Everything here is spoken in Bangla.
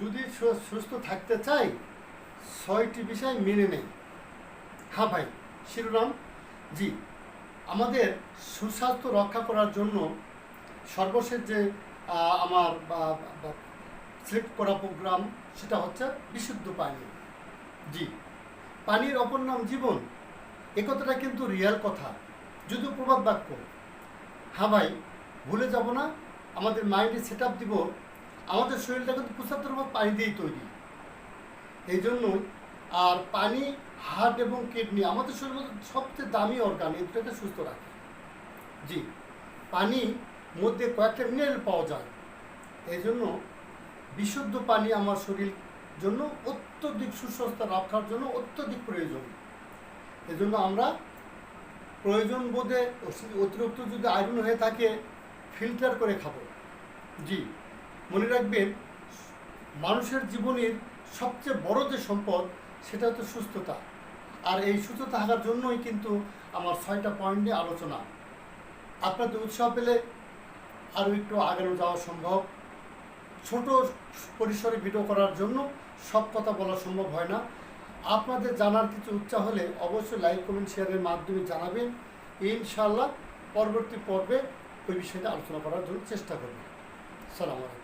যদি সুস্থ থাকতে চাই 6টি বিষয় মেনে নেই। হ্যাঁ ভাই, শিরোনাম। জি, আমাদের সুস্বাস্থ্য রক্ষা করার জন্য সর্বশেষ যে আমার সিলেক্ট করা প্রোগ্রাম, সেটা হচ্ছে বিশুদ্ধ পানি। জি, পানির অপর নাম জীবন, এ কথাটা কিন্তু রিয়াল কথা, যদিও প্রবাদ বাক্য। হ্যাঁ ভাই, ভুলে যাব না, আমাদের মাইন্ডে সেট আপ দিব, আমাদের শরীরটা কিন্তু 75% পানি দিয়েই তৈরি। এই জন্যই আর পানি, হার্ট এবং কিডনি আমাদের শরীরের মধ্যে সবচেয়ে দামি অর্গান, এটাকে সুস্থ রাখে। জি, পানি মধ্যে কয়েকটা মিনারেল পাওয়া যায়, এই জন্য বিশুদ্ধ পানি আমার শরীর জন্য অত্যধিক সুস্বাস্থ্য রক্ষার জন্য অত্যধিক প্রয়োজন। এজন্য আমরা প্রয়োজন বোধে অতিরিক্ত যদি আয়রন হয়ে থাকে ফিল্টার করে খাবো। জি, মনে রাখবেন, মানুষের জীবনের সবচেয়ে বড় যে সম্পদ সেটা হচ্ছে সুস্থতা। আর এই সুস্থতা থাকার জন্যই কিন্তু আমার 6টা পয়েন্ট নিয়ে আলোচনা। আপনাদের উৎসাহ পেলে আরও একটু আগানো যাওয়া সম্ভব। ছোট পরিসরে ভিডিও করার জন্য সব কথা বলা সম্ভব হয় না। আপনাদের জানার কিছু উৎসাহ হলে অবশ্যই লাইক, কমেন্ট, শেয়ারের মাধ্যমে জানাবেন। ইনশাআল্লাহ পরবর্তী পর্বে ওই বিষয়টা আলোচনা করার জন্য চেষ্টা করবেন। আসসালামু আলাইকুম।